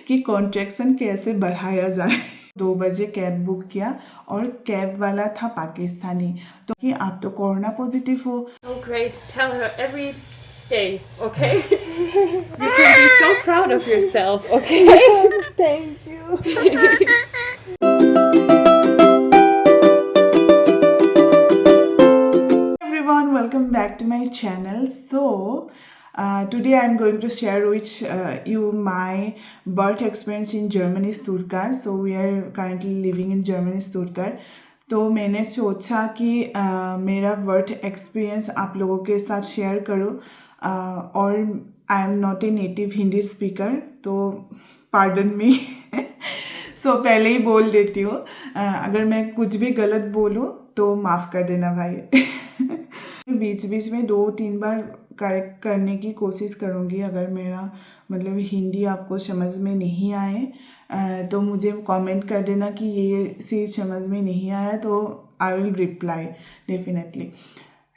कि कॉन्ट्रैक्शन कैसे बढ़ाया जाए। 2 बजे कैब बुक किया और कैब वाला था पाकिस्तानी, तो कि आप तो कोरोना पॉजिटिव हो। So great. Tell her every day, okay? You can be so proud of yourself, okay? Thank you. Everyone, welcome back to my channel. So today I'm going to share with you my birth experience in Germany, Stuttgart. So we are currently living in Germany, Stuttgart. तो मैंने सोचा कि मेरा birth experience आप लोगों के साथ share करूँ, और I am not a native Hindi speaker, तो पार्डन मी। सो पहले ही बोल देती हूँ, अगर मैं कुछ भी गलत बोलूँ तो माफ़ कर देना भाई। बीच बीच में 2-3 बार करेक्ट करने की कोशिश करूँगी। अगर मेरा मतलब हिंदी आपको समझ में नहीं आए तो मुझे कमेंट कर देना कि ये चीज़ समझ में नहीं आया, तो I will reply definitely.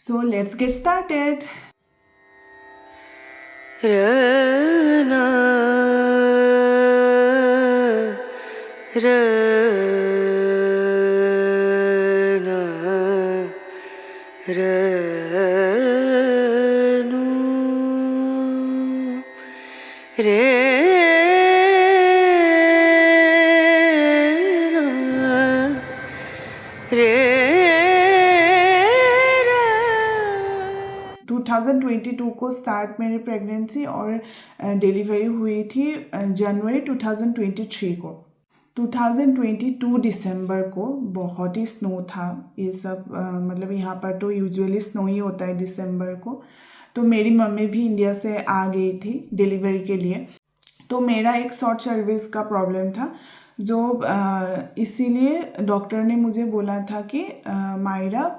So let's get started. रे 2022 को स्टार्ट मेरी प्रेगनेंसी और डिलीवरी हुई थी जनवरी 2023 को। 2022 दिसंबर को बहुत ही स्नो था। ये सब मतलब यहाँ पर तो यूजुअली स्नो ही होता है दिसंबर को। तो मेरी मम्मी भी इंडिया से आ गई थी डिलीवरी के लिए, तो मेरा एक शॉर्ट सर्विस का प्रॉब्लम था, जो इसीलिए डॉक्टर ने मुझे बोला था कि मायरा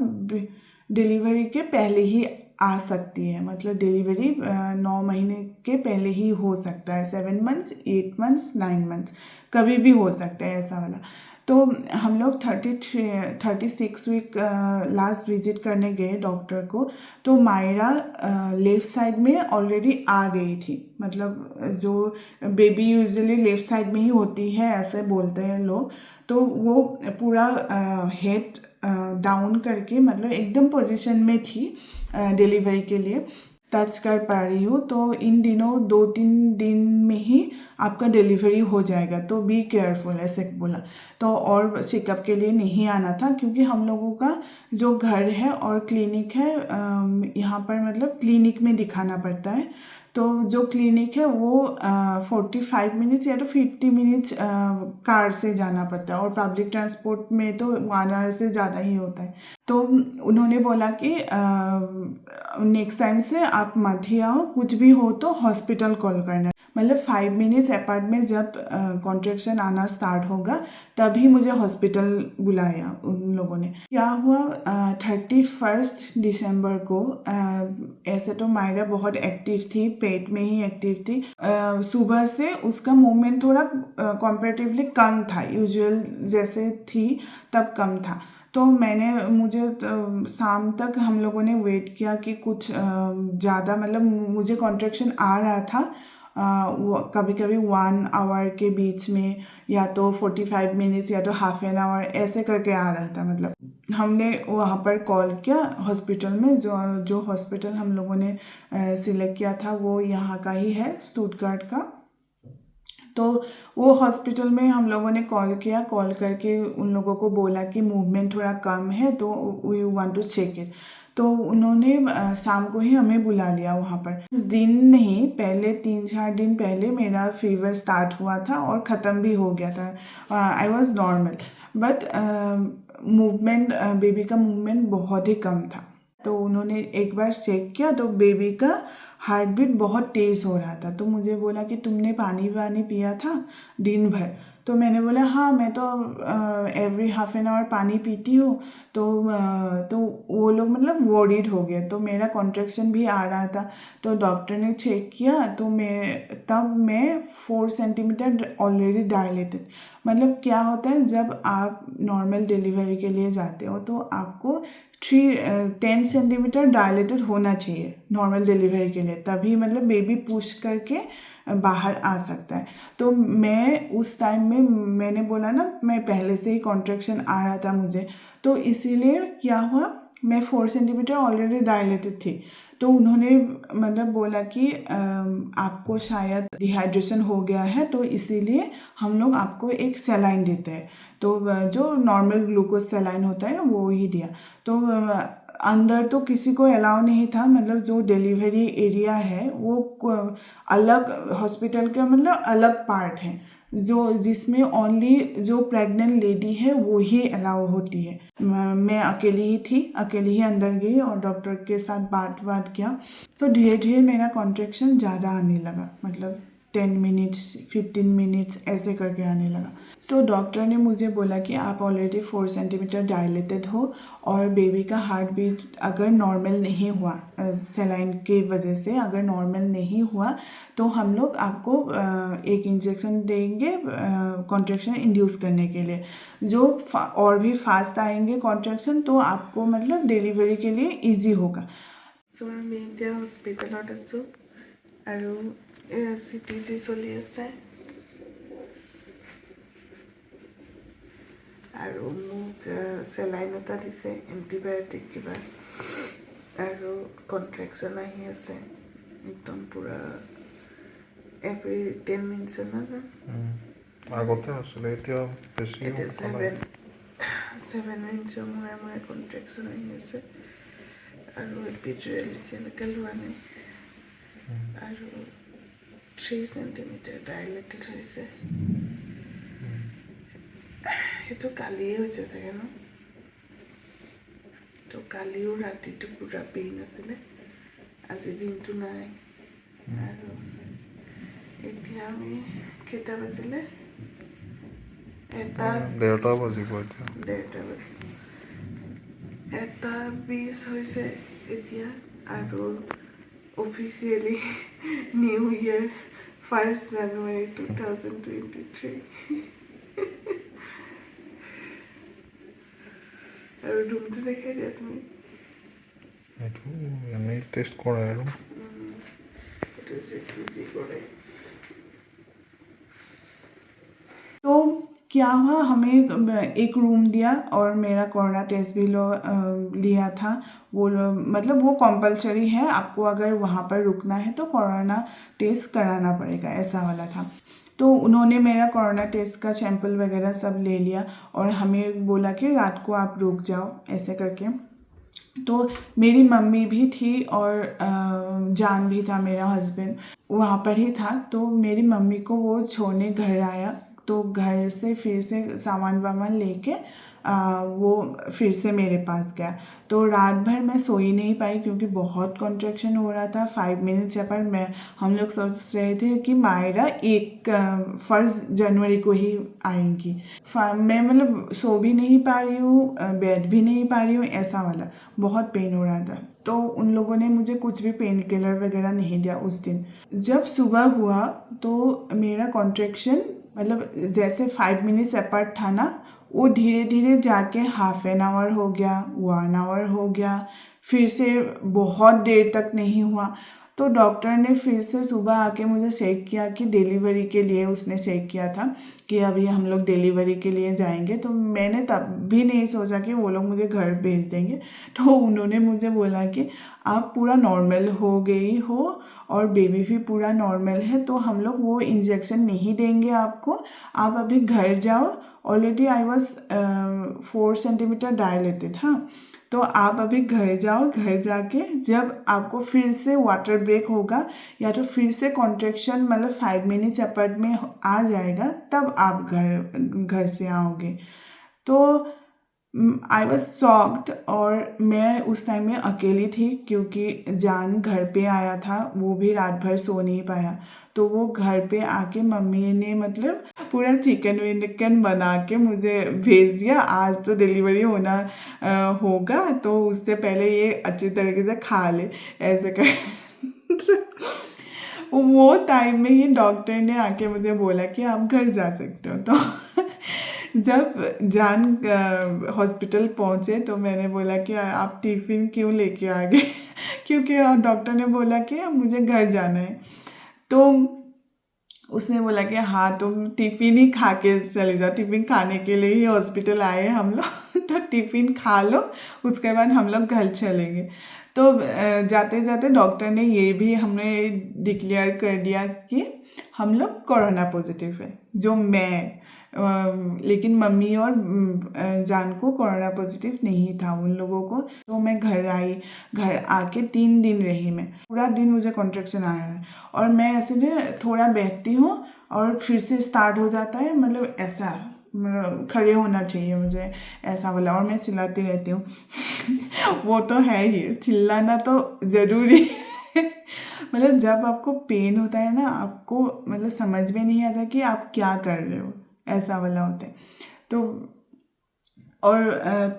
डिलीवरी के पहले ही आ सकती है, मतलब डिलीवरी 9 महीने के पहले ही हो सकता है, 7 मंथ्स, 8 मंथ्स, 9 मंथ्स, कभी भी हो सकता है ऐसा वाला। तो हम लोग 36 वीक लास्ट विजिट करने गए डॉक्टर को, तो मायरा लेफ़्ट साइड में ऑलरेडी आ गई थी। मतलब जो बेबी यूजुअली लेफ़्ट साइड में ही होती है ऐसे बोलते हैं लोग, तो वो पूरा हेड डाउन करके मतलब एकदम पोजीशन में थी डिलीवरी के लिए, टच कर पा रही हूँ। तो इन दिनों 2-3 दिन में ही आपका डिलीवरी हो जाएगा, तो बी केयरफुल ऐसे बोला। तो और चेकअप के लिए नहीं आना था, क्योंकि हम लोगों का जो घर है और क्लिनिक है यहाँ पर मतलब क्लिनिक में दिखाना पड़ता है। तो जो क्लिनिक है वो 45 मिनट्स या तो 50 मिनट्स कार से जाना पड़ता है, और पब्लिक ट्रांसपोर्ट में तो 1 आवर से ज़्यादा ही होता है। तो उन्होंने बोला कि नेक्स्ट टाइम से आप मत ही आओ, कुछ भी हो तो हॉस्पिटल कॉल करना। मतलब 5 मिनट्स अपार्ट में जब कॉन्ट्रैक्शन आना स्टार्ट होगा तभी मुझे हॉस्पिटल बुलाया उन लोगों ने। क्या हुआ 31 दिसंबर को, ऐसे तो मायरा बहुत एक्टिव थी, पेट में ही एक्टिव थी। सुबह से उसका मूवमेंट थोड़ा कंपैरेटिवली कम था, यूजुअल जैसे थी तब कम था। तो मुझे शाम तक हम लोगों ने वेट किया कि कुछ ज़्यादा मतलब मुझे कॉन्ट्रैक्शन आ रहा था, वो कभी कभी 1 आवर के बीच में, या तो 45 मिनट्स या तो हाफ एन आवर ऐसे करके आ रहा था। मतलब हमने वहाँ पर कॉल किया हॉस्पिटल में, जो हॉस्पिटल हम लोगों ने सिलेक्ट किया था वो यहाँ का ही है, स्टुटगार्ट का। तो वो हॉस्पिटल में हम लोगों ने कॉल किया, कॉल करके उन लोगों को बोला कि मूवमेंट थोड़ा कम है, तो we want to check it. तो उन्होंने शाम को ही हमें बुला लिया वहाँ पर। उस दिन नहीं, पहले 3-4 दिन पहले मेरा फीवर स्टार्ट हुआ था और ख़त्म भी हो गया था। I was normal, but movement baby का मूवमेंट बहुत ही कम था। तो उन्होंने एक बार चेक किया तो बेबी का हार्ट बीट बहुत तेज़ हो रहा था। तो मुझे बोला कि तुमने पानी वानी पिया था दिन भर? तो मैंने बोला हाँ, मैं तो एवरी हाफ एन आवर पानी पीती हूँ। तो वो लोग मतलब वॉरिड हो गए, तो मेरा कॉन्ट्रैक्शन भी आ रहा था। तो डॉक्टर ने चेक किया तो मैं 4 सेंटीमीटर ऑलरेडी डायलेटेड। मतलब क्या होता है, जब आप नॉर्मल डिलीवरी के लिए जाते हो तो आपको 10 सेंटीमीटर डायलेटेड होना चाहिए नॉर्मल डिलीवरी के लिए, तभी मतलब बेबी पुश करके बाहर आ सकता है। तो मैं उस टाइम में, मैंने बोला ना मैं पहले से ही कॉन्ट्रैक्शन आ रहा था मुझे, तो इसीलिए क्या हुआ, मैं 4 सेंटीमीटर ऑलरेडी डायलेटेड थी। तो उन्होंने मतलब बोला कि आपको शायद डिहाइड्रेशन हो गया है, तो इसीलिए हम लोग आपको एक सलाइन देते हैं। तो जो नॉर्मल ग्लूकोज सलाइन होता है वो ही दिया। तो अंदर तो किसी को अलाउ नहीं था, मतलब जो डिलीवरी एरिया है वो अलग हॉस्पिटल का मतलब अलग पार्ट है, जो जिसमें ओनली जो प्रेग्नेंट लेडी है वो ही अलाउ होती है। मैं अकेली ही थी, अकेली ही अंदर गई और डॉक्टर के साथ बात किया। सो धीरे धीरे मेरा कॉन्ट्रैक्शन ज़्यादा आने लगा, मतलब 10 मिनट्स 15 मिनट्स ऐसे करके आने लगा। सो डॉक्टर ने मुझे बोला कि आप ऑलरेडी 4 सेंटीमीटर डायलेटेड हो और बेबी का हार्ट बीट अगर नॉर्मल नहीं हुआ, सेलाइन की वजह से अगर नॉर्मल नहीं हुआ, तो हम लोग आपको एक इंजेक्शन देंगे कॉन्ट्रैक्शन इंड्यूस करने के लिए, जो और भी फास्ट आएंगे कॉन्ट्रैक्शन, तो आपको मतलब डिलीवरी के लिए इजी होगा। सो আমি এতিয়া হস্পিটেলত আছোঁ আৰু CTG চলি আছে আৰু মোক চেলাইন এটা দিছে, এণ্টিবায়'টিক কিবা, আৰু কণ্ট্ৰেকশ্যন আহি আছে একদম পূৰা এভৰি 10 মিনিটছৰ নাযায়। আগতে আছিলে, এতিয়া বেছি এতিয়া 7 মিনিটছৰ মূৰে মূৰে কণ্ট্ৰেকশ্যন আহি আছে আৰু এপিডুৰেল এতিয়ালৈকে লোৱা নাই আৰু 3 সেণ্টিমিটাৰ ডাইলেটেড হৈছে। সেইটো কালিয়ে হৈছে চাগে ন? তো কালিও ৰাতিটো পূৰা পেইন আছিলে, আজি দিনটো নাই। আৰু এতিয়া আমি কেইটা বাজিলে? 1:30 বাজিব এতিয়া। 1:20 হৈছে এতিয়া। আৰু অফিচিয়েলি নিউ ইয়েৰ 1 জানুৱাৰী 2023। আৰু ৰুমটো দেখাই দিয়া তুমি। এইটো এনেই টেষ্ট কৰে আৰু এইটো CTG কৰে। तो क्या हुआ, हमें एक रूम दिया और मेरा कोरोना टेस्ट भी लिया था। मतलब वो कंपलसरी है, आपको अगर वहाँ पर रुकना है तो कोरोना टेस्ट कराना पड़ेगा, ऐसा वाला था। तो उन्होंने मेरा कोरोना टेस्ट का सैंपल वगैरह सब ले लिया और हमें बोला कि रात को आप रुक जाओ, ऐसे करके। तो मेरी मम्मी भी थी और जान भी था, मेरा हस्बैंड वहाँ पर ही था। तो मेरी मम्मी को वो छोड़ने घर आया, तो घर से फिर से सामान वामान लेके वो फिर से मेरे पास गया। तो रात भर मैं सो ही नहीं पाई क्योंकि बहुत कॉन्ट्रैक्शन हो रहा था। 5 मिनट्स पर हम लोग सोच रहे थे कि मायरा 1 जनवरी को ही आएंगी। मैं मतलब सो भी नहीं पा रही हूँ, बैठ भी नहीं पा रही हूँ, ऐसा वाला बहुत पेन हो रहा था। तो उन लोगों ने मुझे कुछ भी पेन किलर वगैरह नहीं दिया उस दिन। जब सुबह हुआ तो मेरा कॉन्ट्रैक्शन मतलब जैसे 5 मिनट्स अपार्ट था ना, वो धीरे धीरे जाके ½ एन आवर हो गया, 1 आवर हो गया, फिर से बहुत देर तक नहीं हुआ। तो डॉक्टर ने फिर से सुबह आके मुझे चेक किया कि डिलीवरी के लिए उसने चेक किया था कि अभी हम लोग डिलीवरी के लिए जाएंगे। तो मैंने तब भी नहीं सोचा कि वो लोग मुझे घर भेज देंगे। तो उन्होंने मुझे बोला कि आप पूरा नॉर्मल हो गई हो और बेबी भी पूरा नॉर्मल है, तो हम लोग वो इंजेक्शन नहीं देंगे आपको, आप अभी घर जाओ। Already I was 4 centimetre dilated. हाँ, तो आप अभी घर जाओ, घर जाके जब आपको फिर से वाटर ब्रेक होगा या तो फिर से कॉन्ट्रैक्शन मतलब 5 मिनट्स अपार्ट में आ जाएगा, तब आप घर से आओगे। तो आई वॉज शॉक्ड। और मैं उस टाइम में अकेली थी क्योंकि जान घर पे आया था, वो भी रात भर सो नहीं पाया। तो वो घर पे आके मम्मी ने मतलब पूरा चिकन विकन बना के मुझे भेज दिया, आज तो डिलीवरी होना होगा, तो उससे पहले ये अच्छी तरीके से खा ले, ऐसे कर। वो टाइम में ही डॉक्टर ने आके मुझे बोला कि आप घर जा सकते हो। तो जब जान हॉस्पिटल पहुँचे तो मैंने बोला कि आप टिफ़िन क्यों लेके आ गए क्योंकि डॉक्टर ने बोला कि मुझे घर जाना है। तो उसने बोला कि हाँ तुम टिफ़िन ही खा के चले जाओ, टिफ़िन खाने के लिए ही हॉस्पिटल आए हैं हम लोग तो टिफ़िन खा लो, उसके बाद हम लोग घर चलेंगे। तो जाते जाते डॉक्टर ने ये भी हमें डिक्लेयर कर दिया कि हम लोग कोरोना पॉजिटिव है, जो मैं लेकिन मम्मी और जान को कोरोना पॉजिटिव नहीं था उन लोगों को। तो मैं घर आई, घर आके 3 दिन रही, मैं पूरा दिन मुझे कॉन्ट्रैक्शन आया है और मैं ऐसे ना थोड़ा बैठती हूँ और फिर से स्टार्ट हो जाता है, मतलब ऐसा मतलब खड़े होना चाहिए मुझे ऐसा वाला, और मैं चिल्लाती रहती हूँ वो तो है ही, चिल्लाना तो ज़रूरी मतलब जब आपको पेन होता है ना, आपको मतलब समझ में नहीं आता कि आप क्या कर रहे हो, ऐसा वाला होता है। तो और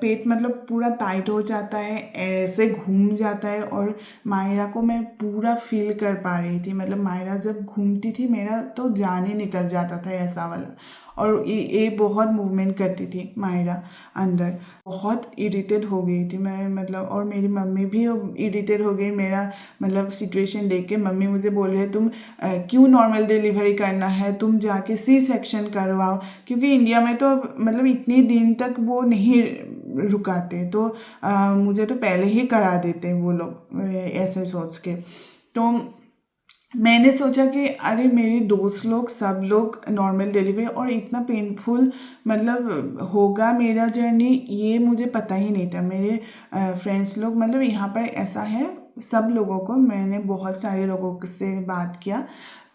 पेट मतलब पूरा टाइट हो जाता है, ऐसे घूम जाता है, और मायरा को मैं पूरा फील कर पा रही थी, मतलब मायरा जब घूमती थी मेरा तो जान ही निकल जाता था ऐसा वाला। और ये बहुत मूवमेंट करती थी मायरा अंदर, बहुत इरिटेट हो गई थी मैं, मतलब और मेरी मम्मी भी इरिटेट हो गई मेरा मतलब सिचुएशन देख के। मम्मी मुझे बोल रहे तुम क्यों नॉर्मल डिलीवरी करना है, तुम जाके सी सेक्शन करवाओ, क्योंकि इंडिया में तो मतलब इतने दिन तक वो नहीं रुकाते, तो मुझे तो पहले ही करा देते वो लोग ऐसे सोच के। तो मैंने सोचा कि अरे मेरे दोस्त लोग सब लोग नॉर्मल डिलीवरी, और इतना पेनफुल मतलब होगा मेरा जर्नी ये मुझे पता ही नहीं था। मेरे फ्रेंड्स लोग मतलब यहाँ पर ऐसा है, सब लोगों को, मैंने बहुत सारे लोगों से बात किया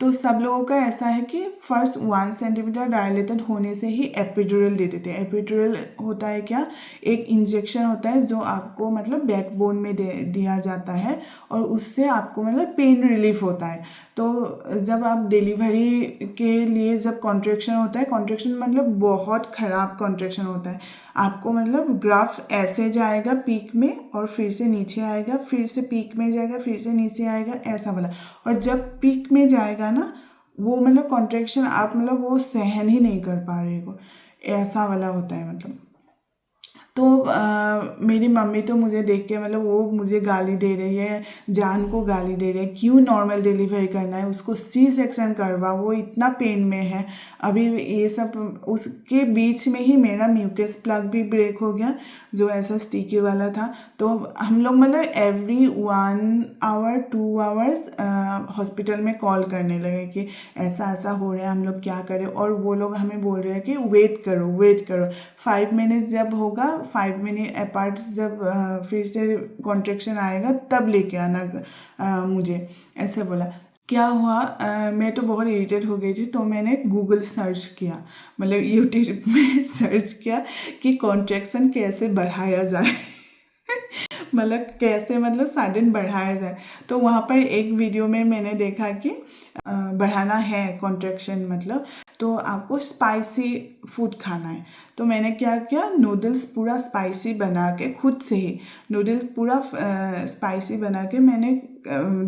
तो सब लोगों का ऐसा है कि फर्स्ट 1 सेंटीमीटर डायलेटेड होने से ही एपिड्यूरल दे देते हैं। एपिड्यूरल होता है क्या, एक इंजेक्शन होता है जो आपको मतलब बैकबोन में दिया जाता है, और उससे आपको मतलब पेन रिलीफ होता है। तो जब आप डिलीवरी के लिए जब कॉन्ट्रैक्शन होता है, कॉन्ट्रैक्शन मतलब बहुत ख़राब कॉन्ट्रैक्शन होता है, आपको मतलब ग्राफ ऐसे जाएगा पीक में और फिर से नीचे आएगा, फिर से पीक में जाएगा, फिर से नीचे आएगा, ऐसा वाला। और जब पीक में जाएगा ना वो मतलब कॉन्ट्रैक्शन आप मतलब वो सहन ही नहीं कर पा रहे हो, ऐसा वाला होता है मतलब। तो मेरी मम्मी तो मुझे देख के मतलब वो मुझे गाली दे रही है, जान को गाली दे रही है, क्यों नॉर्मल डिलीवरी करना है, उसको सी सेक्शन करवा, वो इतना पेन में है अभी ये सब। उसके बीच में ही मेरा म्यूकस प्लग भी ब्रेक हो गया जो ऐसा स्टिकी वाला था। तो हम लोग मतलब एवरी 1 आवर 2 आवर्स हॉस्पिटल में कॉल करने लगे कि ऐसा ऐसा हो रहा है, हम लोग क्या करें। और वो लोग हमें बोल रहे हैं कि वेट करो वेट करो, 5 मिनट जब होगा, 5 मिनट अपार्ट जब फिर से कॉन्ट्रैक्शन आएगा तब लेके आना मुझे, ऐसे बोला। क्या हुआ, मैं तो बहुत इरिटेट हो गई थी, तो मैंने गूगल सर्च किया, मतलब यूट्यूब में सर्च किया कि कॉन्ट्रैक्शन कैसे बढ़ाया जाए मतलब कैसे मतलब सडन बढ़ाया जाए। तो वहाँ पर एक वीडियो में मैंने देखा कि बढ़ाना है कॉन्ट्रैक्शन मतलब तो आपको स्पाइसी फूड खाना है। तो मैंने क्या किया, नूडल्स पूरा स्पाइसी बना के, खुद से ही नूडल्स पूरा स्पाइसी बना के मैंने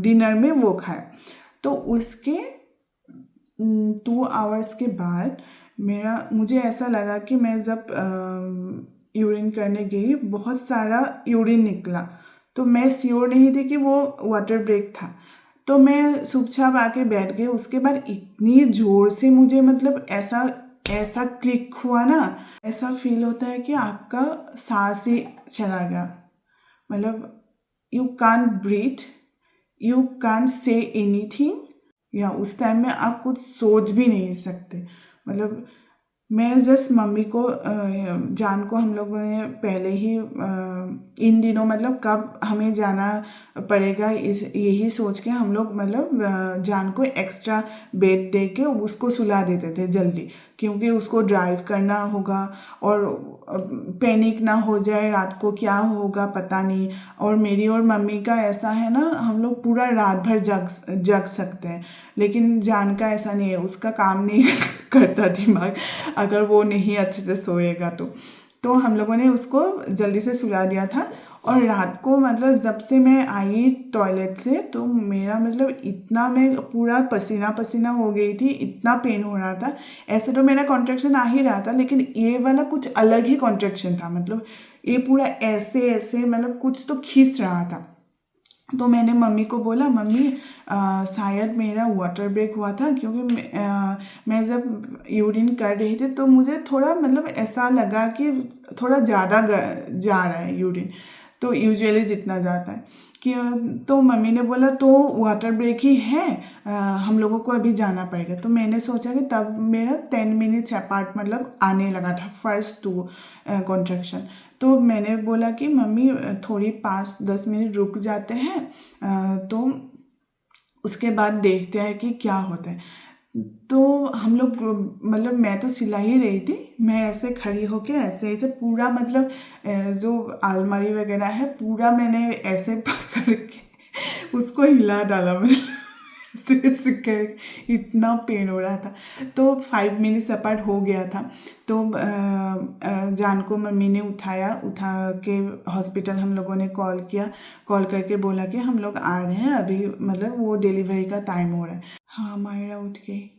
डिनर में वो खाया। तो उसके 2 आवर्स के बाद मुझे ऐसा लगा कि मैं जब यूरिन करने गई, बहुत सारा यूरिन निकला, तो मैं श्योर नहीं थी कि वो वाटर ब्रेक था। तो मैं चुपचाप आके बैठ गई। उसके बाद इतनी ज़ोर से मुझे मतलब ऐसा क्लिक हुआ ना, ऐसा फील होता है कि आपका सांस ही चला गया, मतलब you can't breathe, you can't say anything, या उस टाइम में आप कुछ सोच भी नहीं सकते। मतलब मैं जस्ट मम्मी को जान को हम लोगों ने पहले ही इन दिनों मतलब कब हमें जाना पड़ेगा यही सोच के हम लोग मतलब जान को एक्स्ट्रा बेड दे के उसको सुला देते थे जल्दी, क्योंकि उसको ड्राइव करना होगा और पैनिक ना हो जाए रात को, क्या होगा पता नहीं। और मेरी और मम्मी का ऐसा है ना, हम लोग पूरा रात भर जग सकते हैं, लेकिन जान का ऐसा नहीं है, उसका काम नहीं करता दिमाग अगर वो नहीं अच्छे से सोएगा तो हम लोगों ने उसको जल्दी से सुला दिया था। और रात को मतलब जब से मैं आई टॉयलेट से तो मेरा मतलब इतना, मैं पूरा पसीना पसीना हो गई थी, इतना पेन हो रहा था। ऐसे तो मेरा कॉन्ट्रैक्शन आ ही रहा था, लेकिन ये वाला कुछ अलग ही कॉन्ट्रैक्शन था। मतलब ये पूरा ऐसे ऐसे मतलब कुछ तो खींच रहा था। तो मैंने मम्मी को बोला, मम्मी शायद मेरा वाटर ब्रेक हुआ था, क्योंकि मैं जब यूरिन कर रही थी तो मुझे थोड़ा मतलब ऐसा लगा कि थोड़ा ज़्यादा जा रहा है यूरिन, तो यूजुअली जितना जाता है कि। तो मम्मी ने बोला तो वाटर ब्रेक ही है, हम लोगों को अभी जाना पड़ेगा। तो मैंने सोचा कि तब मेरा 10 मिनट्स अपार्ट मतलब आने लगा था फर्स्ट 2 कॉन्ट्रैक्शन। तो मैंने बोला कि मम्मी थोड़ी 5-10 मिनट रुक जाते हैं, तो उसके बाद देखते हैं कि क्या होता है। तो हम लोग मतलब मैं तो सिला ही रही थी, मैं ऐसे खड़ी होके ऐसे ऐसे पूरा मतलब जो अलमारी वगैरह है पूरा मैंने ऐसे पकड़ के उसको हिला डाला, मतलब ऐसे ऐसे कर, इतना पेन हो रहा था। तो 5 मिनट्स अपार्ट हो गया था। तो जान को मम्मी ने उठा के हॉस्पिटल हम लोगों ने कॉल किया, कॉल करके बोला कि हम लोग आ रहे हैं अभी, मतलब वो डिलीवरी का टाइम हो रहा है। हाँ, मायरा उठ गई।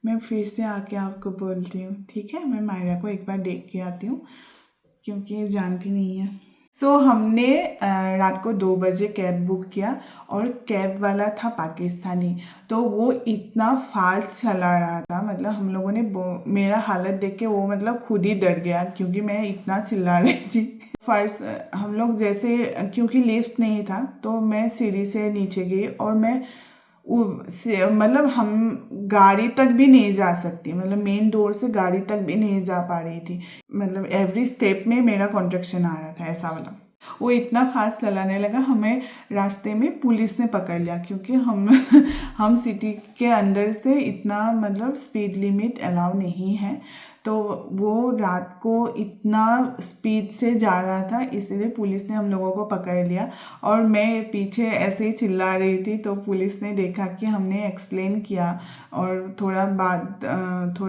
मैं फिर से आके आपको बोलती हूँ, ठीक है? मैं मायरा को एक बार देख के आती हूँ, क्योंकि जान भी नहीं है। हमने रात को 2 बजे कैब बुक किया, और कैब वाला था पाकिस्तानी। तो वो इतना फास्ट चला रहा था, मतलब हम लोगों ने मेरा हालत देख के वो मतलब खुद ही डर गया, क्योंकि मैं इतना चिल्ला रही थी। फर्स्ट हम लोग जैसे, क्योंकि लिफ्ट नहीं था तो मैं सीढ़ी से नीचे गई, और मैं मतलब हम गाड़ी तक भी नहीं जा सकती, मतलब मेन डोर से गाड़ी तक भी नहीं जा पा रही थी। मतलब एवरी स्टेप में मेरा कॉन्ट्रैक्शन आ रहा था, ऐसा वाला। वो इतना फास्ट चलाने लगा, हमें रास्ते में पुलिस ने पकड़ लिया, क्योंकि हम सिटी के अंदर से इतना मतलब स्पीड लिमिट अलाउ नहीं है। तो वो रात को इतना स्पीड से जा रहा था, इसलिए पुलिस ने हम लोगों को पकड़ लिया। और मैं पीछे ऐसे ही चिल्ला रही थी, तो पुलिस ने देखा कि हमने एक्सप्लेन किया, और थोड़ा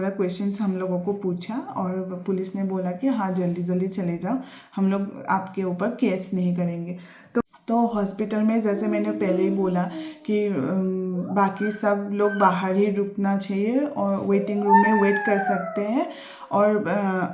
क्वेश्चंस हम लोगों को पूछा, और पुलिस ने बोला कि हाँ जल्दी जल्दी चले जाओ, हम लोग आपके ऊपर केस नहीं करेंगे। तो हॉस्पिटल में जैसे मैंने पहले ही बोला कि बाकी सब लोग बाहर ही रुकना चाहिए, और वेटिंग रूम में वेट कर सकते हैं, और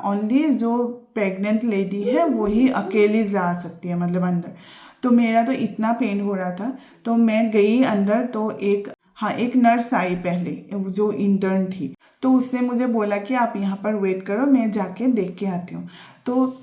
ओनली जो प्रेग्नेंट लेडी है वही अकेली जा सकती है, मतलब अंदर। तो मेरा तो इतना पेन हो रहा था, तो मैं गई अंदर। तो एक नर्स आई पहले, जो इंटर्न थी, तो उसने मुझे बोला कि आप यहाँ पर वेट करो, मैं जाके देख के आती हूँ। तो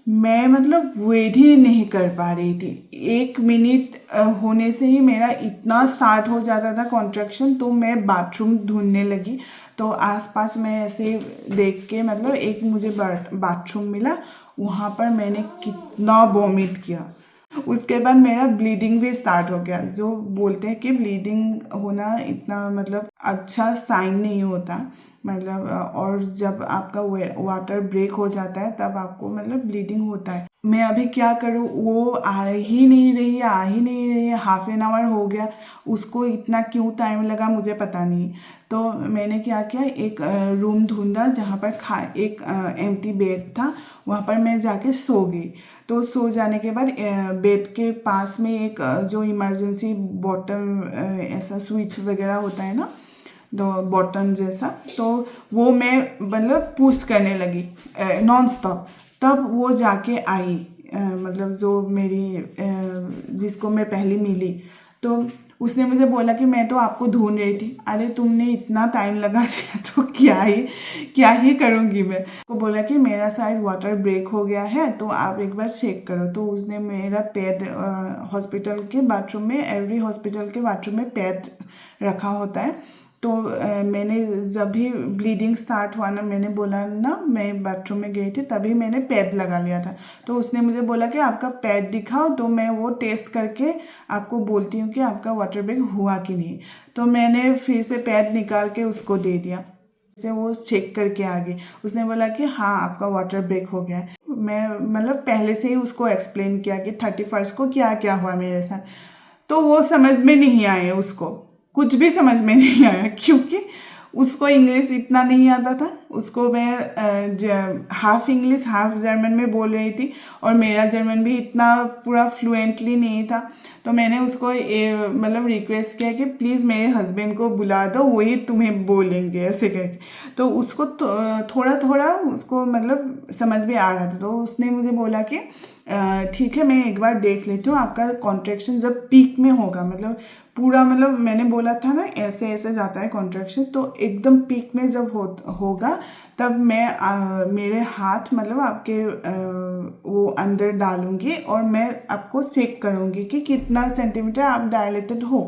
मैं मतलब वेट ही नहीं कर पा रही थी। 1 मिनट होने से ही मेरा इतना स्टार्ट हो जाता था कॉन्ट्रैक्शन, तो मैं बाथरूम ढूंढने लगी। तो आसपास मैं ऐसे देख के, मतलब एक मुझे बाथरूम मिला, वहाँ पर मैंने कितना वॉमिट किया। उसके बाद मेरा ब्लीडिंग भी स्टार्ट हो गया। जो बोलते हैं कि ब्लीडिंग होना इतना मतलब अच्छा साइन नहीं होता, मतलब और जब आपका वाटर ब्रेक हो जाता है तब आपको मतलब ब्लीडिंग होता है। मैं अभी क्या करूँ, वो आ ही नहीं रही है। हाफ एन आवर हो गया, उसको इतना क्यों टाइम लगा मुझे पता नहीं। तो मैंने क्या किया, एक रूम ढूंढा जहाँ पर एक एम्प्टी बेड था, वहाँ पर मैं जाके सो गई। तो सो जाने के बाद बेड के पास में एक जो इमरजेंसी बॉटम ऐसा स्विच वगैरह होता है ना, बॉटम जैसा, तो वो मैं मतलब पुश करने लगी नॉन स्टॉप। तब वो जाके आई, मतलब जो मेरी जिसको मैं पहले मिली, तो उसने मुझे बोला कि मैं तो आपको ढूंढ रही थी। अरे तुमने इतना टाइम लगा दिया तो क्या ही करूँगी मैं। तो बोला कि मेरा शायद वाटर ब्रेक हो गया है, तो आप एक बार चेक करो। तो उसने मेरा पैड, हॉस्पिटल के बाथरूम में, एवरी हॉस्पिटल के बाथरूम में पैड रखा होता है। तो मैंने जब भी ब्लीडिंग स्टार्ट हुआ ना, मैंने बोला ना मैं बाथरूम में गई थी, तभी मैंने पैड लगा लिया था। तो उसने मुझे बोला कि आपका पैड दिखाओ, तो मैं वो टेस्ट करके आपको बोलती हूँ कि आपका वाटर ब्रेक हुआ कि नहीं। तो मैंने फिर से पैड निकाल के उसको दे दिया, से वो चेक करके आ गई। उसने बोला कि हाँ आपका वाटर ब्रेक हो गया है। मैं मतलब पहले से ही उसको एक्सप्लेन किया कि 31st को क्या क्या हुआ मेरे साथ, तो वो समझ में नहीं आए, उसको कुछ भी समझ में नहीं आया, क्योंकि उसको इंग्लिश इतना नहीं आता था, उसको मैं हाफ इंग्लिश हाफ जर्मन में बोल रही थी और मेरा जर्मन भी इतना पूरा फ्लुएंटली नहीं था। तो मैंने उसको मतलब रिक्वेस्ट किया कि प्लीज़ मेरे हस्बैंड को बुला दो, वही तुम्हें बोलेंगे ऐसे करके। तो उसको थोड़ा थोड़ा उसको मतलब समझ में आ रहा था। तो उसने मुझे बोला कि ठीक है, मैं एक बार देख लेती हूँ, आपका कॉन्ट्रैक्शन जब पीक में होगा, मतलब पूरा मतलब मैंने बोला था ना ऐसे ऐसे जाता है कॉन्ट्रैक्शन, तो एकदम पीक में जब होगा तब मैं मेरे हाथ मतलब आपके वो अंदर डालूंगी और मैं आपको चेक करूंगी कि कितना सेंटीमीटर आप डायलेटेड हो।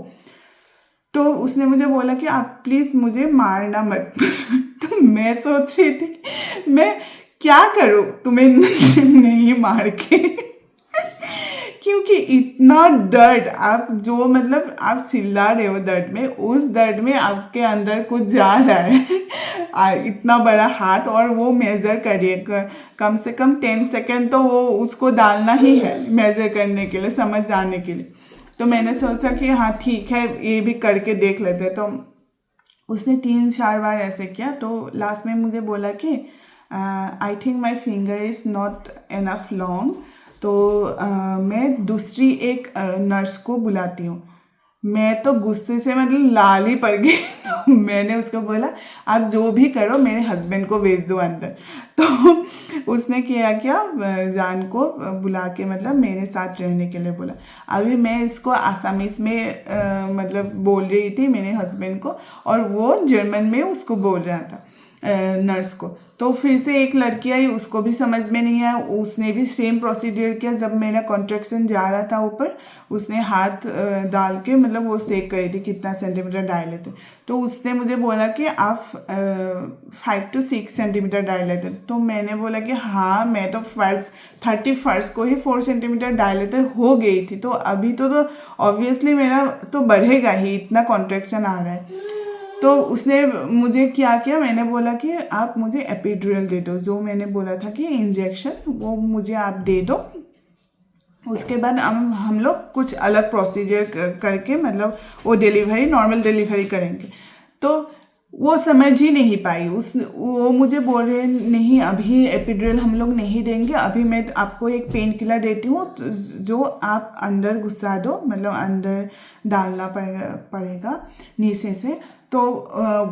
तो उसने मुझे बोला कि आप प्लीज़ मुझे मारना मत। तो मैं सोच रही थी कि मैं क्या करूं तुम्हें नहीं मार के, क्योंकि इतना दर्द, आप जो मतलब आप चिल्ला रहे हो दर्द में, उस दर्द में आपके अंदर कुछ जा रहा है। इतना बड़ा हाथ, और वो मेज़र करिए कम से कम 10 सेकेंड तो वो उसको डालना ही है मेज़र करने के लिए, समझ जाने के लिए। तो मैंने सोचा कि हाँ ठीक है, ये भी करके देख लेते। तो उसने 3-4 बार ऐसे किया। तो लास्ट में मुझे बोला कि I think my finger is not enough long, तो मैं दूसरी एक नर्स को बुलाती हूँ। मैं तो गुस्से से मतलब लाल ही पड़ गई। मैंने उसको बोला आप जो भी करो मेरे हस्बैंड को भेज दो अंदर। तो उसने क्या जान को बुला के मतलब मेरे साथ रहने के लिए बोला। अभी मैं इसको आसामीज़ में मतलब बोल रही थी मेरे हस्बैंड को, और वो जर्मन में उसको बोल रहा था नर्स को। तो फिर से एक लड़की आई, उसको भी समझ में नहीं आया, उसने भी सेम प्रोसीजर किया। जब मेरा कॉन्ट्रैक्शन जा रहा था ऊपर, उसने हाथ डाल के मतलब वो चेक करी थी कितना सेंटीमीटर डायलेट है। तो उसने मुझे बोला कि आप 5 to 6 सेंटीमीटर डायलेटेड। तो मैंने बोला कि हाँ, मैं तो 31 को ही 4 सेंटीमीटर डायलेटेड हो गई थी, तो अभी तो ऑब्वियसली मेरा तो बढ़ेगा ही, इतना कॉन्ट्रैक्शन आ रहा है। तो उसने मुझे क्या किया, मैंने बोला कि आप मुझे एपिड्यूरल दे दो, जो मैंने बोला था कि इंजेक्शन, वो मुझे आप दे दो। उसके बाद हम लोग कुछ अलग प्रोसीजर करके मतलब वो डिलीवरी, नॉर्मल डिलीवरी करेंगे। तो वो समझ ही नहीं पाई। वो मुझे बोल रहे नहीं, अभी एपिड्यूरल हम लोग नहीं देंगे, अभी मैं आपको एक पेन किलर देती हूँ जो आप अंदर घुसा दो, मतलब अंदर डालना पड़ेगा नीचे से। तो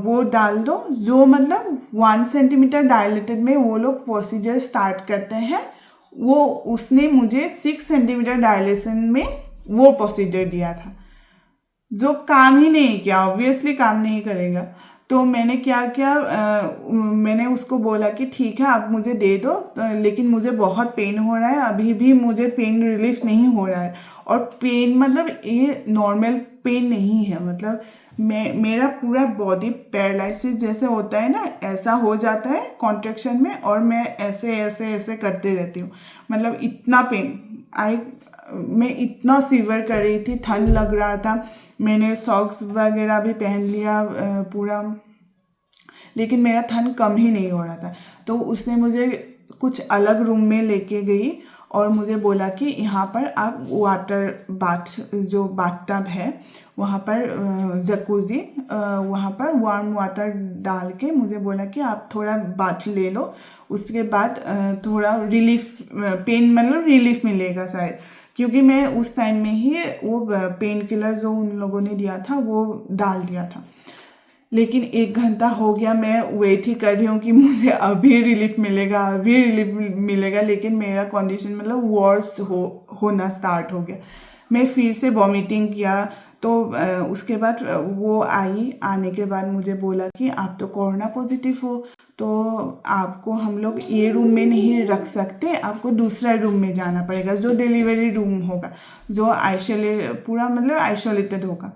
वो डाल दो, जो मतलब 1 सेंटीमीटर डायलेटेड में वो लोग प्रोसीजर स्टार्ट करते हैं। वो उसने मुझे 6 सेंटीमीटर डायलेशन में वो प्रोसीजर दिया था, जो काम ही नहीं किया, ऑब्वियसली काम नहीं करेगा। तो मैंने क्या किया, मैंने उसको बोला कि ठीक है आप मुझे दे दो, लेकिन मुझे बहुत पेन हो रहा है, अभी भी मुझे पेन रिलीफ नहीं हो रहा है। और पेन मतलब ये नॉर्मल पेन नहीं है, मतलब मेरा पूरा बॉडी पैरालिसिस जैसे होता है ना, ऐसा हो जाता है कॉन्ट्रैक्शन में, और मैं ऐसे ऐसे ऐसे करते रहती हूँ। मतलब इतना पेन मैं इतना सीवर कर रही थी, ठंड लग रहा था, मैंने सॉक्स वगैरह भी पहन लिया पूरा, लेकिन मेरा ठंड कम ही नहीं हो रहा था। तो उसने मुझे कुछ अलग रूम में लेके गई और मुझे बोला कि यहाँ पर आप वाटर बाथ, जो बाथ टब है वहाँ पर जकूजी, वहाँ पर वार्म वाटर डाल के मुझे बोला कि आप थोड़ा बाथ ले लो, उसके बाद थोड़ा रिलीफ, पेन मतलब रिलीफ मिलेगा शायद, क्योंकि मैं उस टाइम में ही वो पेन किलर जो उन लोगों ने दिया था वो डाल दिया था। लेकिन 1 घंटा हो गया, मैं वेट ही कर रही हूँ कि मुझे अभी रिलीफ मिलेगा, अभी रिलीफ मिलेगा, लेकिन मेरा कंडीशन मतलब वर्स होना स्टार्ट हो गया। मैं फिर से वॉमिटिंग किया। तो उसके बाद वो आने के बाद मुझे बोला कि आप तो कोरोना पॉजिटिव हो, तो आपको हम लोग ये रूम में नहीं रख सकते, आपको दूसरा रूम में जाना पड़ेगा, जो डिलीवरी रूम होगा, जो पूरा मतलब आइसोलेटेड होगा।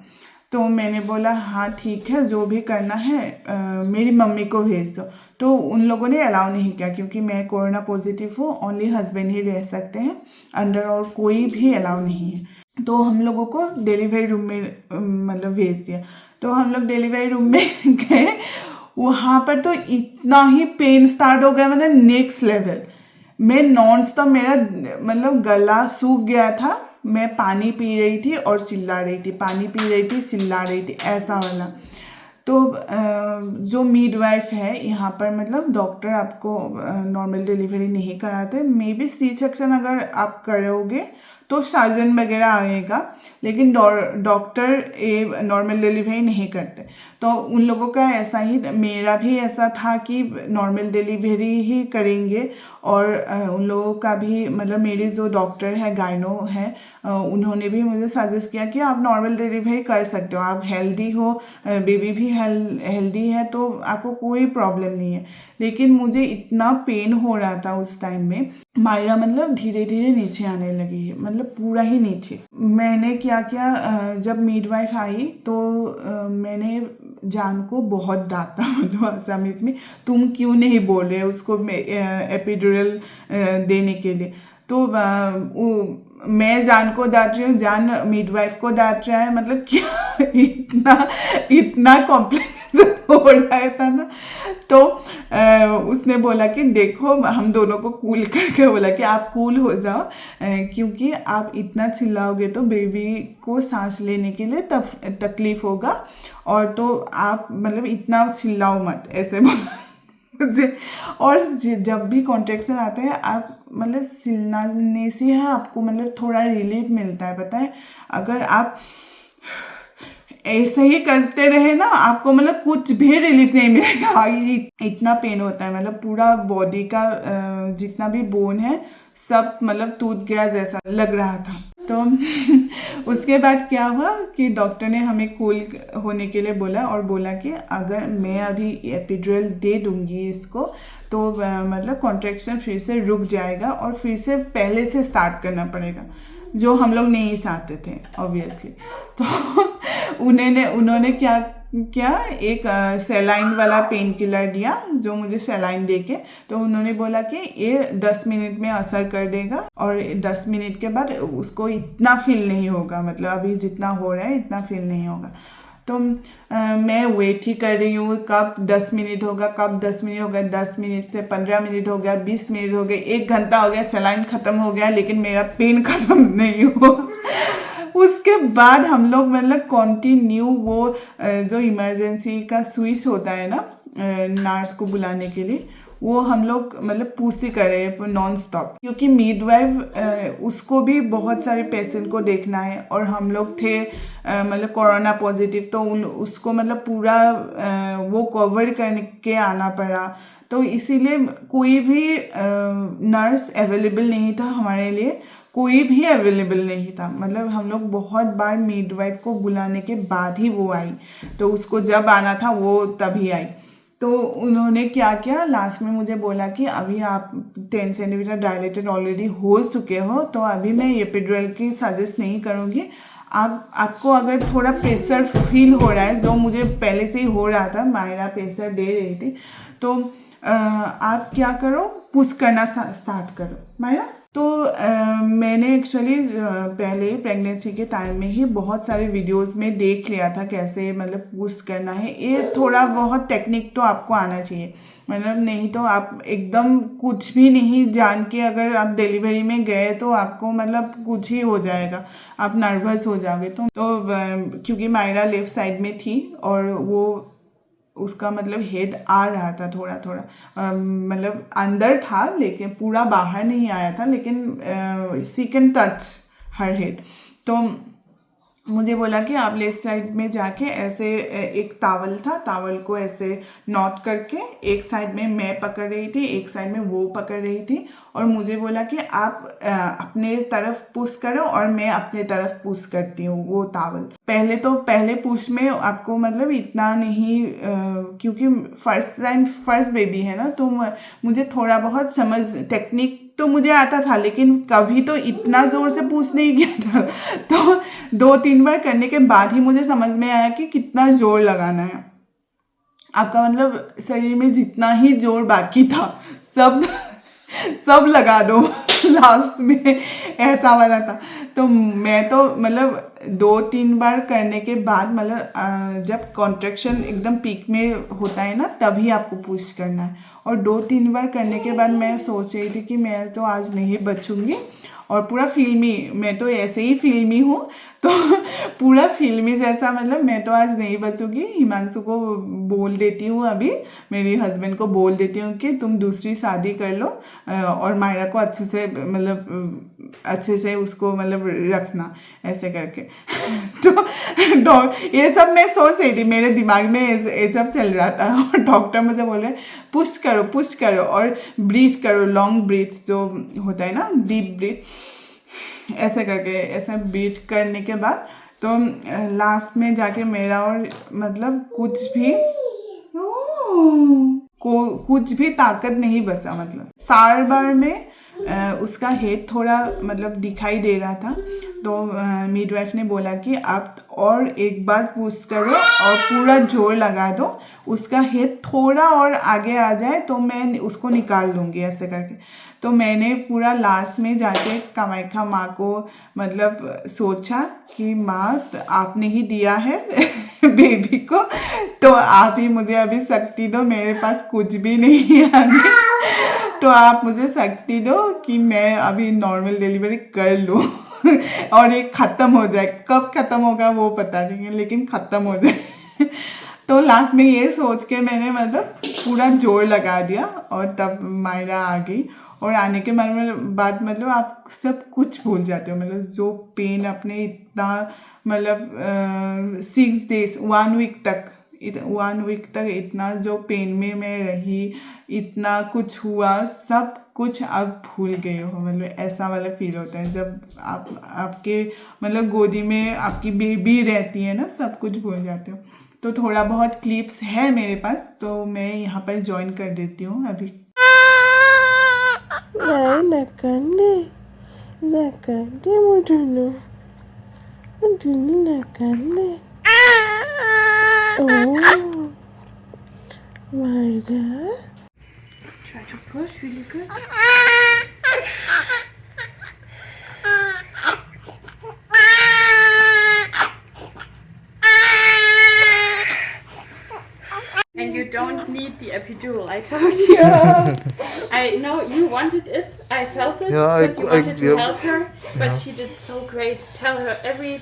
तो मैंने बोला हाँ ठीक है, जो भी करना है मेरी मम्मी को भेज दो। तो उन लोगों ने अलाउ नहीं किया, क्योंकि मैं कोरोना पॉजिटिव हूँ, ओनली हस्बैंड ही रह सकते हैं अंदर, और कोई भी अलाउ नहीं है। तो हम लोगों को डिलीवरी रूम में मतलब भेज दिया। तो हम लोग डिलीवरी रूम में गए, वहाँ पर तो इतना ही पेन स्टार्ट हो गया, मतलब नेक्स्ट लेवल। मैं नॉन स्टॉप, मेरा मतलब गला सूख गया था, मैं पानी पी रही थी और चिल्ला रही थी, पानी पी रही थी चिल्ला रही थी, ऐसा वाला। तो जो मिडवाइफ है यहाँ पर मतलब डॉक्टर आपको नॉर्मल डिलीवरी नहीं कराते, मे बी सी सेक्शन अगर आप करोगे तो सर्जन वगैरह आएगा, लेकिन डॉक्टर ये नॉर्मल डिलीवरी नहीं करते। तो उन लोगों का ऐसा ही, मेरा भी ऐसा था कि नॉर्मल डिलीवरी ही करेंगे, और उन लोगों का भी मतलब मेरी जो डॉक्टर है गायनो है उन्होंने भी मुझे सजेस्ट किया कि आप नॉर्मल डिलीवरी कर सकते हो, आप हेल्दी हो, बेबी भी हेल्दी है, तो आपको कोई प्रॉब्लम नहीं है। लेकिन मुझे इतना पेन हो रहा था उस टाइम में, मायरा मतलब धीरे धीरे नीचे आने लगी है, मतलब पूरा ही नीचे। मैंने क्या किया, जब मिडवाइफ आई तो मैंने जान को बहुत डांटा, मतलब असमीज में, तुम क्यों नहीं बोल रहे उसको एपिड्यूरल देने के लिए। तो मैं जान को डांट रही हूँ, जान मिडवाइफ को डांट रहा है, मतलब क्या इतना कॉम्प्लिकेशन हो रहा था ना। तो उसने बोला कि देखो, हम दोनों को कूल करके बोला कि आप कूल हो जाओ, क्योंकि आप इतना चिल्लाओगे तो बेबी को सांस लेने के लिए तकलीफ होगा, और तो आप मतलब इतना चिल्लाओ मत, ऐसे बोला मुझे। और जब भी कॉन्ट्रैक्शन आते हैं आप मतलब चिल्लाने से है आपको मतलब थोड़ा रिलीफ मिलता है, पता है। अगर आप ऐसे ही करते रहे ना, आपको मतलब कुछ भी रिलीफ नहीं मिलेगा, इतना पेन होता है, मतलब पूरा बॉडी का जितना भी बोन है सब मतलब टूट गया जैसा लग रहा था। तो उसके बाद क्या हुआ कि डॉक्टर ने हमें कूल होने के लिए बोला, और बोला कि अगर मैं अभी एपिड्यूरल दे दूंगी इसको तो मतलब कॉन्ट्रैक्शन फिर से रुक जाएगा और फिर से पहले से स्टार्ट करना पड़ेगा, जो हम लोग नहीं चाहते थे ऑब्वियसली। तो उन्होंने क्या एक सेलाइन वाला पेन किलर दिया, जो मुझे सेलाइन देके, तो उन्होंने बोला कि ये 10 मिनट में असर कर देगा, और 10 मिनट के बाद उसको इतना फील नहीं होगा, मतलब अभी जितना हो रहा है इतना फील नहीं होगा। तो मैं वेट ही कर रही हूँ, कब 10 मिनट होगा, कब 10 मिनट होगा, 10 मिनट से 15 मिनट हो गया, 20 मिनट हो गए, 1 घंटा हो गया, सेलाइन ख़त्म हो गया, लेकिन मेरा पेन ख़त्म नहीं हुआ। उसके बाद हम लोग मतलब कंटिन्यू वो जो इमरजेंसी का स्विच होता है ना नर्स को बुलाने के लिए, वो हम लोग मतलब पुश ही करे नॉन स्टॉप, क्योंकि मिडवाइफ उसको भी बहुत सारे पेशेंट को देखना है, और हम लोग थे मतलब कोरोना पॉजिटिव, तो उसको मतलब पूरा वो कवर करके आना पड़ा। तो इसीलिए कोई भी नर्स अवेलेबल नहीं था हमारे लिए, कोई भी अवेलेबल नहीं था, मतलब हम लोग बहुत बार मिडवाइफ को बुलाने के बाद ही वो आई, तो उसको जब आना था वो तभी आई। तो उन्होंने क्या किया, लास्ट में मुझे बोला कि अभी आप 10 सेंटीमीटर डायलेटेड ऑलरेडी हो चुके हो, तो अभी मैं एपिड्यूरल की सजेस्ट नहीं करूँगी। आपको अगर थोड़ा प्रेशर फील हो रहा है, जो मुझे पहले से ही हो रहा था, मायरा प्रेशर दे रही थी, तो आप क्या करो, पुश करना स्टार्ट करो मायरा। तो मैंने एक्चुअली पहले ही प्रेगनेंसी के टाइम में ही बहुत सारे वीडियोस में देख लिया था कैसे मतलब पुश करना है। ये थोड़ा बहुत टेक्निक तो आपको आना चाहिए, मतलब नहीं तो आप एकदम कुछ भी नहीं जान के अगर आप डिलीवरी में गए तो आपको मतलब कुछ ही हो जाएगा, आप नर्वस हो जाओगे। तो क्योंकि मायरा लेफ्ट साइड में थी और वो उसका मतलब हेड आ रहा था थोड़ा थोड़ा, मतलब अंदर था लेकिन पूरा बाहर नहीं आया था, लेकिन she can touch her head. तो मुझे बोला कि आप लेफ्ट साइड में जाके ऐसे, एक टावल था, टावल को ऐसे नॉट करके एक साइड में मैं पकड़ रही थी, एक साइड में वो पकड़ रही थी, और मुझे बोला कि आप अपने तरफ पुश करो और मैं अपने तरफ पुश करती हूँ वो टावल। पहले पुश में आपको मतलब इतना नहीं, क्योंकि फर्स्ट बेबी है ना, तो मुझे थोड़ा बहुत समझ, टेक्निक तो मुझे आता था, लेकिन कभी तो इतना ज़ोर से पुश नहीं किया था। तो 2-3 बार करने के बाद ही मुझे समझ में आया कि कितना जोर लगाना है। आपका मतलब शरीर में जितना ही जोर बाकी था सब लगा दो लास्ट में, ऐसा वाला था। तो मैं तो मतलब 2-3 बार करने के बाद मतलब जब कॉन्ट्रैक्शन एकदम पीक में होता है ना, तभी आपको पुश करना है। और 2-3 बार करने के बाद मैं सोच रही थी कि मैं तो आज नहीं बचूंगी और पूरा फिल्मी, मैं तो ऐसे ही फिल्मी हूँ तो पूरा फिल्मी जैसा, मतलब मैं तो आज नहीं बचूंगी। हिमांशु को बोल देती हूँ, अभी मेरे हस्बैंड को बोल देती हूँ कि तुम दूसरी शादी कर लो और मायरा को अच्छे से, मतलब अच्छे से उसको मतलब रखना, ऐसे करके तो ये सब मैं सोच रही थी, मेरे दिमाग में ये सब चल रहा था। और डॉक्टर मुझे बोल रहे पुश करो और ब्रीथ करो, लॉन्ग ब्रीथ जो होता है ना, डीप ब्रीथ, ऐसे करके ऐसा ब्रीथ करने के बाद तो लास्ट में जाके मेरा और मतलब कुछ भी ताकत नहीं बचा। मतलब 4 बार में उसका हेड थोड़ा मतलब दिखाई दे रहा था, तो मिडवाइफ ने बोला कि आप और एक बार पुश करो और पूरा जोर लगा दो, उसका हेड थोड़ा और आगे आ जाए तो मैं उसको निकाल दूंगी, ऐसे करके। तो मैंने पूरा लास्ट में जाके कामाख्या माँ को मतलब सोचा कि माँ आपने ही दिया है बेबी को, तो आप ही मुझे अभी शक्ति दो, मेरे पास कुछ भी नहीं है अभी, तो आप मुझे शक्ति दो कि मैं अभी नॉर्मल डिलीवरी कर लूँ और ये ख़त्म हो जाए। कब ख़त्म होगा वो पता नहीं है, लेकिन ख़त्म हो जाए तो लास्ट में ये सोच के मैंने मतलब पूरा जोर लगा दिया और तब मायरा आ गई। और आने के बाद मतलब आप सब कुछ भूल जाते हो, मतलब जो पेन अपने इतना मतलब 6 डेज 1 वीक तक इतना जो पेन में मैं रही, इतना कुछ हुआ, सब कुछ आप भूल गए हो। मतलब ऐसा वाला फील होता है जब आपके मतलब गोदी में आपकी बेबी रहती है ना, सब कुछ भूल जाते हो। तो थोड़ा बहुत क्लिप्स है मेरे पास, तो मैं यहाँ पर ज्वाइन कर देती हूँ अभी। nakande mudunu nakande. Oh, Maida. Try to push really good. And you don't need the epidural, I told you. I know you wanted it, I felt it, Yeah, because you wanted to yeah. help her, but she did so great. Tell her every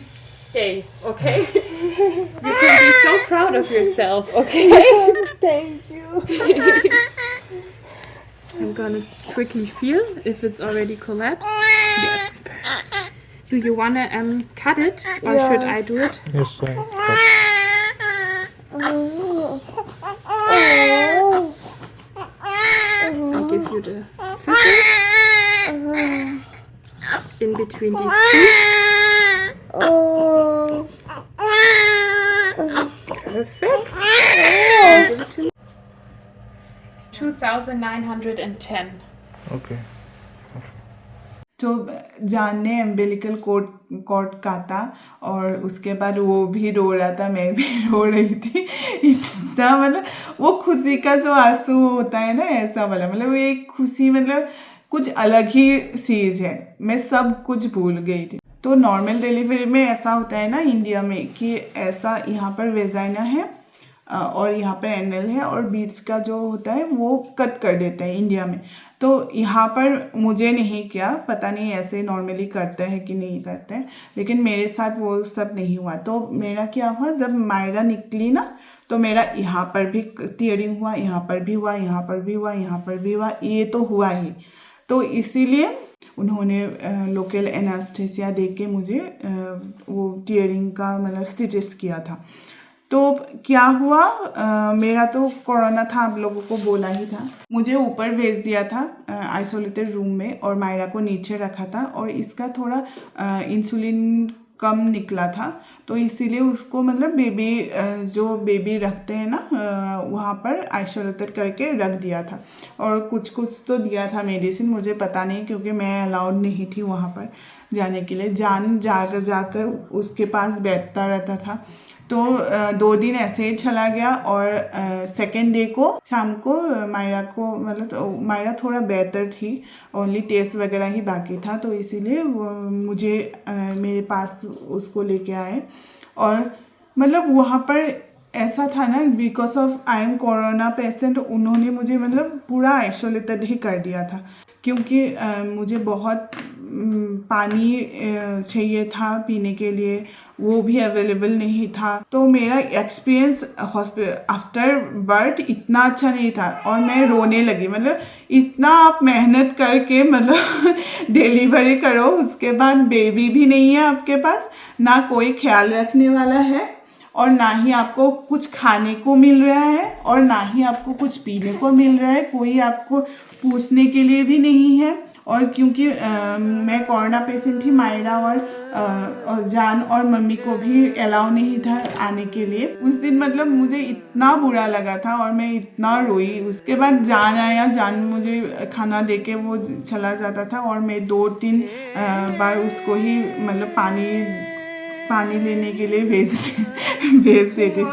day, okay? You can be so proud of yourself, okay? Thank you. I'm gonna quickly feel if it's already collapsed. Yes. Do you wanna cut it, or Yeah. should I do it? Yes, I Oh. I'll give you the scissors in between these two. Oh. Perfect. Give it to me. 2,910. Okay. तो जान ने umbilical cord काटा और उसके बाद वो भी रो रहा था, मैं भी रो रही थी। इतना मतलब वो खुशी का जो आंसू होता है ना, ऐसा वाला, मतलब ये खुशी मतलब कुछ अलग ही चीज़ है। मैं सब कुछ भूल गई थी। तो नॉर्मल डिलीवरी में ऐसा होता है ना इंडिया में कि ऐसा यहाँ पर वेजाइना है और यहाँ पर एनएल है और बीट्स का जो होता है वो कट कर देते हैं इंडिया में। तो यहाँ पर मुझे नहीं किया, पता नहीं ऐसे नॉर्मली करते हैं कि नहीं करते हैं, लेकिन मेरे साथ वो सब नहीं हुआ। तो मेरा क्या हुआ, जब मायरा निकली ना तो मेरा यहाँ पर भी टीयरिंग हुआ, यहाँ पर भी हुआ, यहाँ पर भी हुआ, यहाँ पर भी हुआ, ये तो हुआ ही। तो इसीलिए उन्होंने लोकल एनास्थेसिया दे के मुझे वो टीयरिंग का मतलब स्टिचेस किया था। तो क्या हुआ, मेरा तो कोरोना था, आप लोगों को बोला ही था। मुझे ऊपर भेज दिया था आइसोलेटेड रूम में और मायरा को नीचे रखा था और इसका थोड़ा इंसुलिन कम निकला था, तो इसीलिए उसको मतलब जो बेबी रखते हैं ना वहाँ पर आइसोलेटेड करके रख दिया था। और कुछ तो दिया था मेडिसिन, मुझे पता नहीं क्योंकि मैं अलाउड नहीं थी वहाँ पर जाने के लिए। जाकर उसके पास बैठता रहता था। तो 2 दिन ऐसे ही चला गया और सेकेंड डे को शाम को मायरा को मतलब मायरा थोड़ा बेहतर थी, ओनली टेस्ट वगैरह ही बाकी था, तो इसीलिए मुझे मेरे पास उसको लेके आए। और मतलब वहाँ पर ऐसा था ना, because of I am corona patient, उन्होंने मुझे मतलब पूरा आइसोलेटेड ही कर दिया था, क्योंकि मुझे बहुत पानी चाहिए था पीने के लिए, वो भी अवेलेबल नहीं था। तो मेरा एक्सपीरियंस आफ्टर बर्थ इतना अच्छा नहीं था और मैं रोने लगी। मतलब इतना आप मेहनत करके मतलब डिलीवरी करो, उसके बाद बेबी भी नहीं है आपके पास, ना कोई ख्याल रखने वाला है और ना ही आपको कुछ खाने को मिल रहा है और ना ही आपको कुछ पीने को मिल रहा है, कोई आपको पूछने के लिए भी नहीं है। और क्योंकि मैं कोरोना पेशेंट थी, मायरा और जान और मम्मी को भी अलाउ नहीं था आने के लिए। उस दिन मतलब मुझे इतना बुरा लगा था और मैं इतना रोई। उसके बाद जान आया, जान मुझे खाना देके वो चला जाता था और मैं 2-3 बार उसको ही मतलब पानी लेने के लिए भेज देती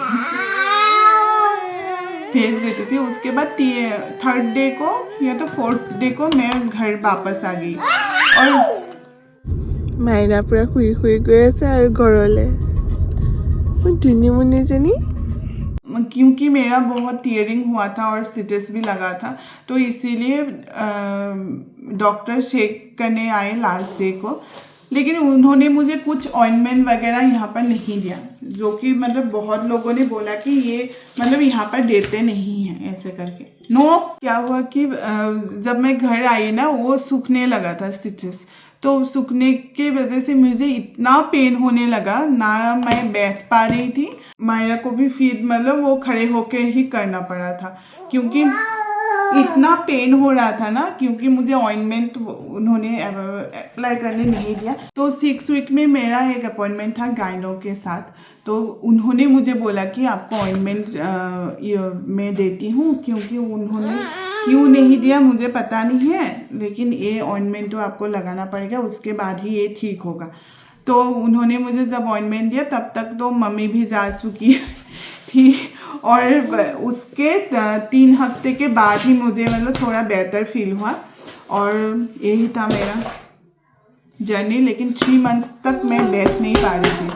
थी। उसके बाद 3rd डे को या तो 4th डे को मैं घर वापस आ गई। और মাইনা পুৰা শুই শুই গৈ আছে আৰু ঘৰলে। মোৰ ধুনীমুনিজনী क्योंकि मेरा बहुत टीयरिंग हुआ था और स्टिचेस भी लगा था, तो इसीलिए डॉक्टर चेक करने आए लास्ट डे को। लेकिन उन्होंने मुझे कुछ ऑइंटमेंट वगैरह यहाँ पर नहीं दिया, जो कि मतलब बहुत लोगों ने बोला कि ये मतलब यहाँ पर देते नहीं हैं ऐसे करके। क्या हुआ कि जब मैं घर आई ना, वो सूखने लगा था स्टिचेस, तो सूखने के वजह से मुझे इतना पेन होने लगा, ना मैं बैठ पा रही थी। मायरा को भी फीड मतलब वो खड़े होके ही करना पड़ा था, क्योंकि इतना पेन हो रहा था ना, क्योंकि मुझे ऑइंटमेंट उन्होंने अप्लाई करने नहीं दिया। तो 6 वीक में मेरा एक अपॉइंटमेंट था गाइनो के साथ, तो उन्होंने मुझे बोला कि आपको ऑइंटमेंट मैं देती हूँ, क्योंकि उन्होंने क्यों नहीं दिया मुझे पता नहीं है, लेकिन ये ऑइंटमेंट तो आपको लगाना पड़ेगा, उसके बाद ही ये ठीक होगा। तो उन्होंने मुझे जब ऑइंटमेंट दिया तब तक तो मम्मी भी जा चुकी थी और उसके 3 हफ्ते के बाद ही मुझे मतलब थोड़ा बेहतर फील हुआ और यही था मेरा जर्नी। लेकिन 3 मंथ्स तक मैं बैठ नहीं पा रही थी।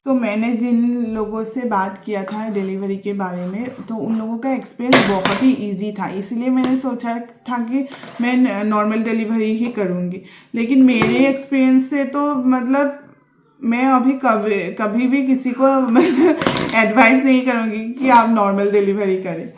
तो मैंने जिन लोगों से बात किया था डिलीवरी के बारे में, तो उन लोगों का एक्सपीरियंस बहुत ही इजी था, इसलिए मैंने सोचा था कि मैं नॉर्मल डिलीवरी ही करूँगी। लेकिन मेरे एक्सपीरियंस से तो मतलब मैं अभी कभी भी किसी को एडवाइस नहीं करूँगी कि आप नॉर्मल डिलीवरी करें।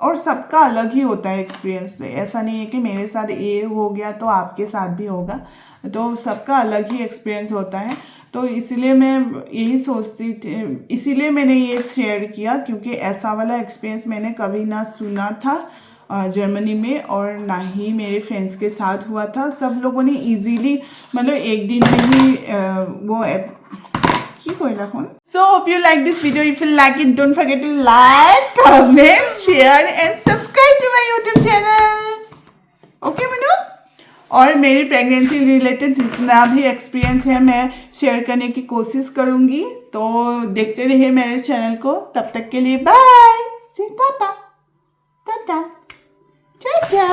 और सबका अलग ही होता है एक्सपीरियंस, ऐसा नहीं है कि मेरे साथ ये हो गया तो आपके साथ भी होगा, तो सबका अलग ही एक्सपीरियंस होता है। तो इसलिए मैं यही सोचती थी, इसीलिए मैंने ये शेयर किया, क्योंकि ऐसा वाला एक्सपीरियंस मैंने कभी ना सुना था जर्मनी में और ना ही मेरे फ्रेंड्स के साथ हुआ था। सब लोगों ने इजीली मतलब एक दिन में ही वो So hope you like this video. If you like it, don't forget to like, comment, share and subscribe to my YouTube channel. Okay Manu? और मेरी प्रेगनेंसी रिलेटेड जितना भी एक्सपीरियंस है मैं शेयर करने की कोशिश करूँगी, तो देखते रहिए मेरे चैनल को। तब तक के लिए बाय, टाटा टाटा टाटा।